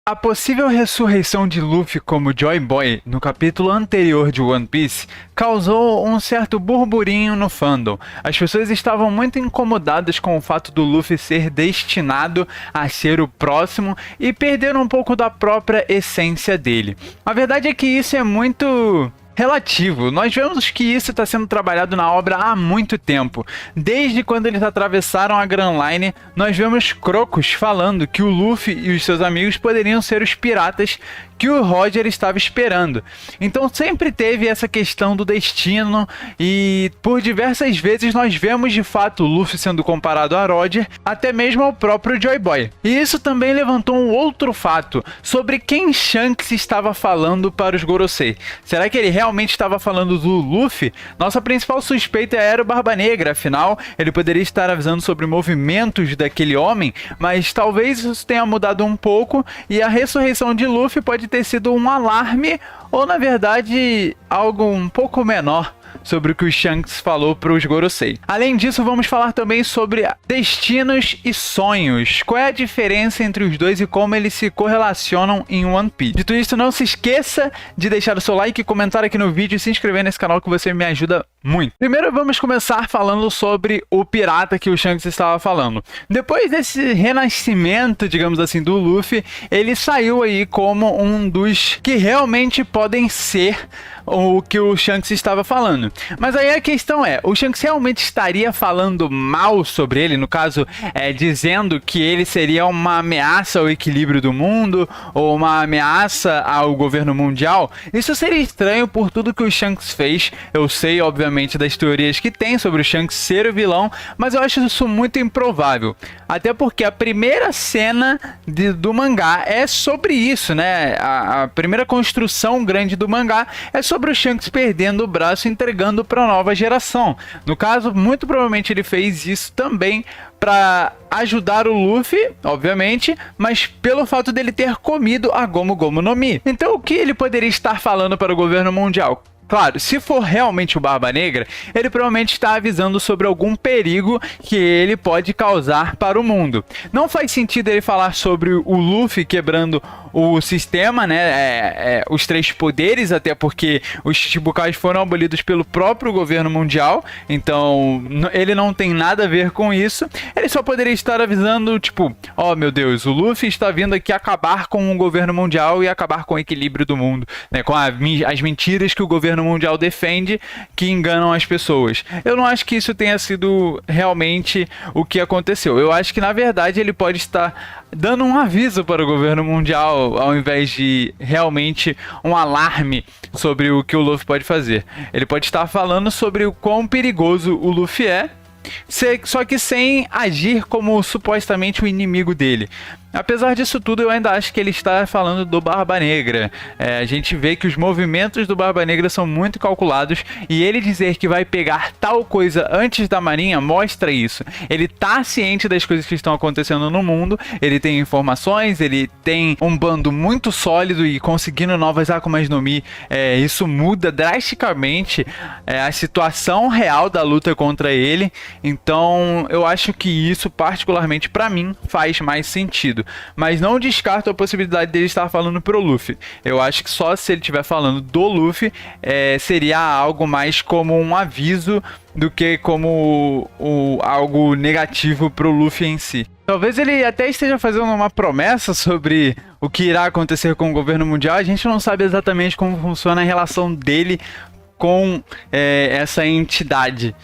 A possível ressurreição de Luffy como Joy Boy no capítulo anterior de One Piece causou um certo burburinho no fandom. As pessoas estavam muito incomodadas com o fato do Luffy ser destinado a ser o próximo e perder um pouco da própria essência dele. A verdade é que isso é muito relativo. Nós vemos que isso está sendo trabalhado na obra há muito tempo. Desde quando eles atravessaram a Grand Line, nós vemos Crocus falando que o Luffy e os seus amigos poderiam ser os piratas que o Roger estava esperando. Então sempre teve essa questão do destino e por diversas vezes nós vemos de fato o Luffy sendo comparado a Roger, até mesmo ao próprio Joy Boy. E isso também levantou um outro fato sobre quem Shanks estava falando para os Gorosei. Será que ele realmente estava falando do Luffy? Nossa principal suspeita era o Barba Negra, afinal ele poderia estar avisando sobre movimentos daquele homem, mas talvez isso tenha mudado um pouco e a ressurreição de Luffy pode ter sido um alarme ou na verdade algo um pouco menor sobre o que o Shanks falou para os Gorosei. Além disso, vamos falar também sobre destinos e sonhos. Qual é a diferença entre os dois e como eles se correlacionam em One Piece? Dito isso, não se esqueça de deixar o seu like, comentar aqui no vídeo e se inscrever nesse canal que você me ajuda muito. Primeiro vamos começar falando sobre o pirata que o Shanks estava falando. Depois desse renascimento, digamos assim, do Luffy, ele saiu aí como um dos que realmente podem ser o que o Shanks estava falando. Mas aí a questão é, o Shanks realmente estaria falando mal sobre ele, no caso, dizendo que ele seria uma ameaça ao equilíbrio do mundo, ou uma ameaça ao governo mundial? Isso seria estranho por tudo que o Shanks fez. Eu sei, obviamente, das teorias que tem sobre o Shanks ser o vilão, mas eu acho isso muito improvável. Até porque a primeira cena do mangá é sobre isso, né? A primeira construção grande do mangá é sobre o Shanks perdendo o braço e entregando para a nova geração. No caso, muito provavelmente ele fez isso também para ajudar o Luffy, obviamente, mas pelo fato dele ter comido a Gomu Gomu no Mi. Então o que ele poderia estar falando para o governo mundial? Claro, se for realmente o Barba Negra, ele provavelmente está avisando sobre algum perigo que ele pode causar para o mundo. Não faz sentido ele falar sobre o Luffy quebrando o sistema, né, os três poderes, até porque os Chichibukais foram abolidos pelo próprio governo mundial, então ele não tem nada a ver com isso. Ele só poderia estar avisando, tipo, oh meu Deus, o Luffy está vindo aqui acabar com o governo mundial e acabar com o equilíbrio do mundo, né, com as mentiras que o governo mundial defende que enganam as pessoas. Eu não acho que isso tenha sido realmente o que aconteceu. Eu acho que na verdade ele pode estar dando um aviso para o governo mundial ao invés de realmente um alarme sobre o que o Luffy pode fazer. Ele pode estar falando sobre o quão perigoso o Luffy é, só que sem agir como supostamente o inimigo dele. Apesar disso tudo, eu ainda acho que ele está falando do Barba Negra. A gente vê que os movimentos do Barba Negra são muito calculados e ele dizer que vai pegar tal coisa antes da marinha mostra isso. Ele está ciente das coisas que estão acontecendo no mundo, ele tem informações, ele tem um bando muito sólido e conseguindo novas Akumas no Mi. Isso muda drasticamente a situação real da luta contra ele. Então eu acho que isso particularmente para mim faz mais sentido. Mas não descarto a possibilidade dele estar falando pro Luffy. Eu acho que só se ele estiver falando do Luffy, seria algo mais como um aviso do que como algo negativo pro Luffy em si. Talvez ele até esteja fazendo uma promessa sobre o que irá acontecer com o governo mundial. A gente não sabe exatamente como funciona a relação dele com essa entidade.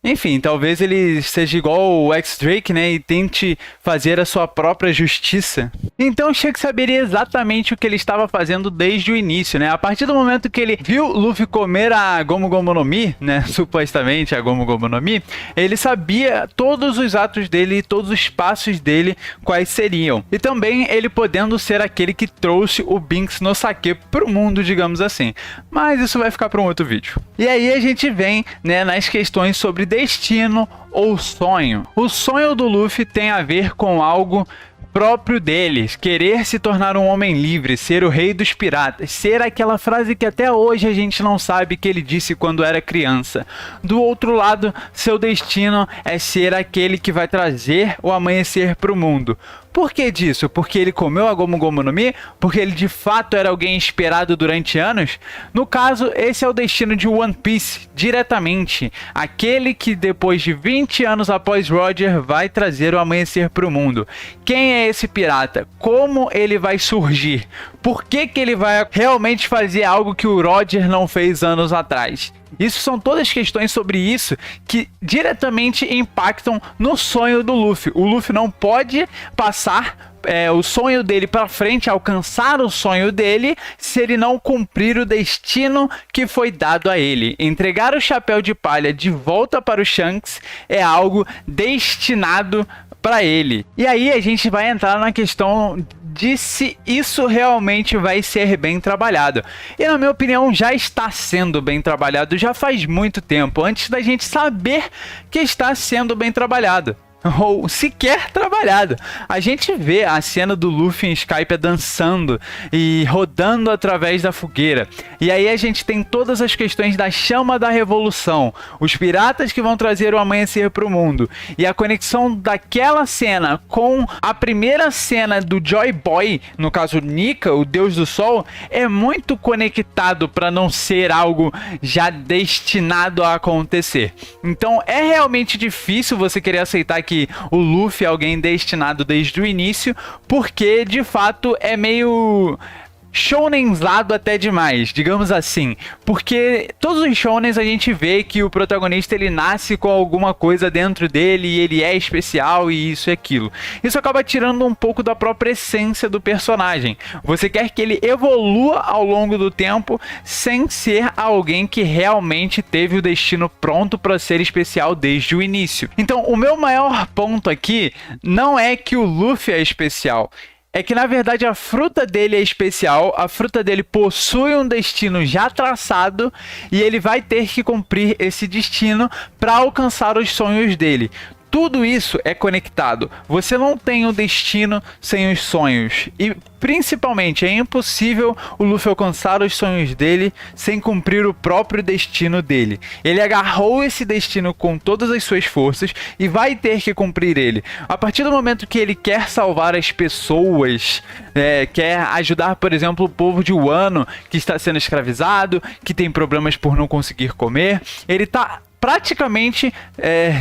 Enfim, talvez ele seja igual o X-Drake, né, e tente fazer a sua própria justiça. Então o Shanks saberia exatamente o que ele estava fazendo desde o início, né? A partir do momento que ele viu Luffy comer a Gomu Gomu no Mi, né, supostamente a Gomu Gomu no Mi, ele sabia todos os atos dele e todos os passos dele quais seriam. E também ele podendo ser aquele que trouxe o Binks no Sake pro mundo, digamos assim. Mas isso vai ficar para um outro vídeo. E aí a gente vem, né, nas questões sobre destino ou sonho. O sonho do Luffy tem a ver com algo próprio deles, querer se tornar um homem livre, ser o rei dos piratas, ser aquela frase que até hoje a gente não sabe que ele disse quando era criança. Do outro lado, seu destino é ser aquele que vai trazer o amanhecer para o mundo. Por que disso? Porque ele comeu a Gomu Gomu no Mi? Porque ele de fato era alguém esperado durante anos? No caso, esse é o destino de One Piece, diretamente. Aquele que depois de 20 anos após Roger vai trazer o amanhecer para o mundo. Quem é esse pirata? Como ele vai surgir? Por que ele vai realmente fazer algo que o Roger não fez anos atrás? Isso são todas questões sobre isso que diretamente impactam no sonho do Luffy. O Luffy não pode passar o sonho dele para frente, alcançar o sonho dele, se ele não cumprir o destino que foi dado a ele. Entregar o chapéu de palha de volta para o Shanks é algo destinado para ele. E aí a gente vai entrar na questão de se isso realmente vai ser bem trabalhado. E na minha opinião já está sendo bem trabalhado já faz muito tempo, antes da gente saber que está sendo bem trabalhado. Ou sequer trabalhado. A gente vê a cena do Luffy em Skypiea dançando e rodando através da fogueira. E aí a gente tem todas as questões da chama da revolução, os piratas que vão trazer o amanhecer para o mundo, e a conexão daquela cena com a primeira cena do Joy Boy, no caso Nika, o deus do sol, é muito conectado para não ser algo já destinado a acontecer. Então é realmente difícil você querer aceitar que o Luffy é alguém destinado desde o início, porque de fato é meio shounenzado até demais, digamos assim, porque todos os shounens a gente vê que o protagonista ele nasce com alguma coisa dentro dele e ele é especial e isso e aquilo. Isso acaba tirando um pouco da própria essência do personagem. Você quer que ele evolua ao longo do tempo sem ser alguém que realmente teve o destino pronto para ser especial desde o início. Então o meu maior ponto aqui não é que o Luffy é especial, é que na verdade a fruta dele é especial, a fruta dele possui um destino já traçado e ele vai ter que cumprir esse destino para alcançar os sonhos dele. Tudo isso é conectado. Você não tem o destino sem os sonhos. E principalmente é impossível o Luffy alcançar os sonhos dele sem cumprir o próprio destino dele. Ele agarrou esse destino com todas as suas forças e vai ter que cumprir ele. A partir do momento que ele quer salvar as pessoas, quer ajudar, por exemplo, o povo de Wano que está sendo escravizado, que tem problemas por não conseguir comer, ele está praticamente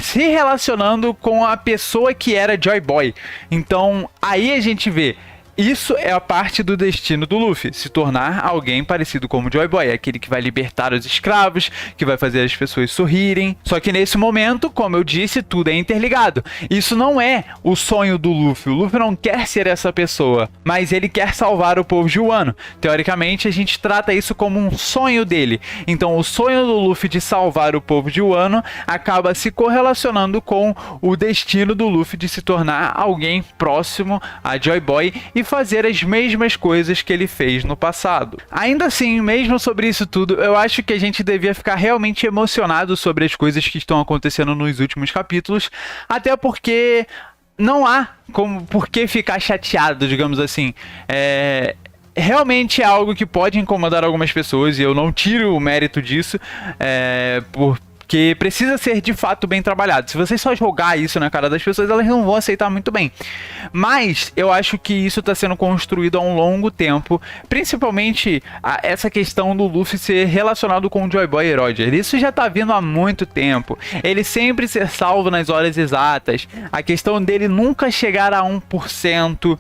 se relacionando com a pessoa que era Joy Boy. Então aí a gente vê, isso é a parte do destino do Luffy, se tornar alguém parecido como Joy Boy, aquele que vai libertar os escravos, que vai fazer as pessoas sorrirem. Só que nesse momento, como eu disse, tudo é interligado. Isso não é o sonho do Luffy. O Luffy não quer ser essa pessoa, mas ele quer salvar o povo de Wano. Teoricamente, a gente trata isso como um sonho dele. Então, o sonho do Luffy de salvar o povo de Wano acaba se correlacionando com o destino do Luffy de se tornar alguém próximo a Joy Boy e fazer as mesmas coisas que ele fez no passado. Ainda assim, mesmo sobre isso tudo, eu acho que a gente devia ficar realmente emocionado sobre as coisas que estão acontecendo nos últimos capítulos, até porque não há por que ficar chateado, digamos assim. Realmente é algo que pode incomodar algumas pessoas e eu não tiro o mérito disso, porque precisa ser de fato bem trabalhado. Se você só jogar isso na cara das pessoas, elas não vão aceitar muito bem. Mas eu acho que isso está sendo construído há um longo tempo, principalmente essa questão do Luffy ser relacionado com o Joy Boy e Roger. Isso já está vindo há muito tempo. Ele sempre ser salvo nas horas exatas. A questão dele nunca chegar a 1%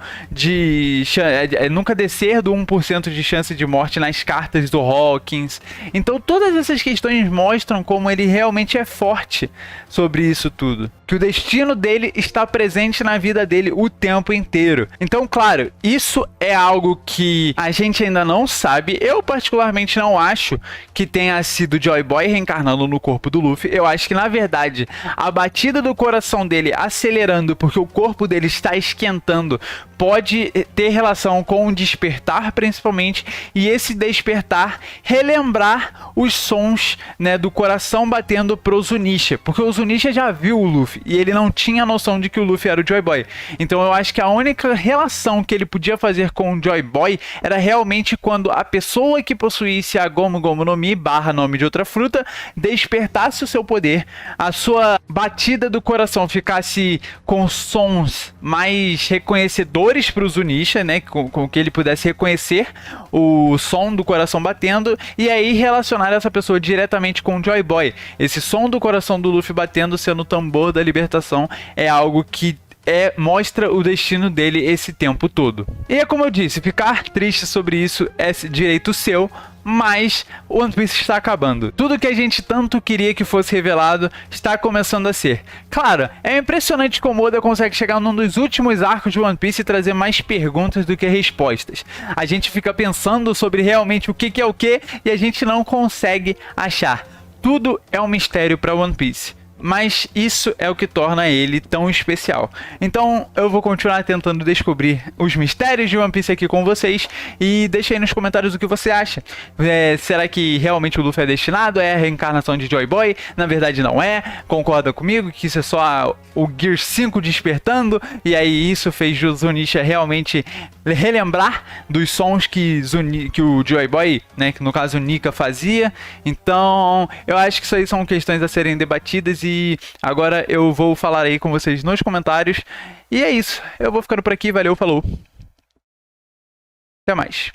nunca descer do 1% de chance de morte nas cartas do Hawkins. Então todas essas questões mostram como ele realmente é forte sobre isso tudo, que o destino dele está presente na vida dele o tempo inteiro. Então, claro, isso é algo que a gente ainda não sabe. Eu particularmente não acho que tenha sido Joy Boy reencarnando no corpo do Luffy. Eu acho que na verdade a batida do coração dele acelerando porque o corpo dele está esquentando pode ter relação com o despertar principalmente, e esse despertar relembrar os sons, né, do coração batendo pro Zunisha, porque o Zunisha já viu o Luffy e ele não tinha noção de que o Luffy era o Joy Boy. Então eu acho que a única relação que ele podia fazer com o Joy Boy era realmente quando a pessoa que possuísse a Gomu Gomu no Mi, barra nome de outra fruta, despertasse o seu poder, a sua batida do coração ficasse com sons mais reconhecedores para o Zunisha, né, com que ele pudesse reconhecer o som do coração batendo, e aí relacionar essa pessoa diretamente com o Joy Boy. Esse som do coração do Luffy batendo sendo o tambor da libertação é algo que mostra o destino dele esse tempo todo. E é como eu disse, ficar triste sobre isso é direito seu, mas One Piece está acabando. Tudo que a gente tanto queria que fosse revelado está começando a ser. Claro, é impressionante como Oda consegue chegar num dos últimos arcos de One Piece e trazer mais perguntas do que respostas. A gente fica pensando sobre realmente o que é o que e a gente não consegue achar. Tudo é um mistério para One Piece. Mas isso é o que torna ele tão especial. Então eu vou continuar tentando descobrir os mistérios de One Piece aqui com vocês. E deixa aí nos comentários o que você acha. Será que realmente o Luffy é destinado? É a reencarnação de Joy Boy? Na verdade não é. Concorda comigo que isso é só o Gear 5 despertando? E aí isso fez o Zunisha realmente relembrar dos sons que o Joy Boy, né, que no caso o Nika fazia. Então eu acho que isso aí são questões a serem debatidas e agora eu vou falar aí com vocês nos comentários. E é isso, eu vou ficando por aqui, valeu, falou. Até mais.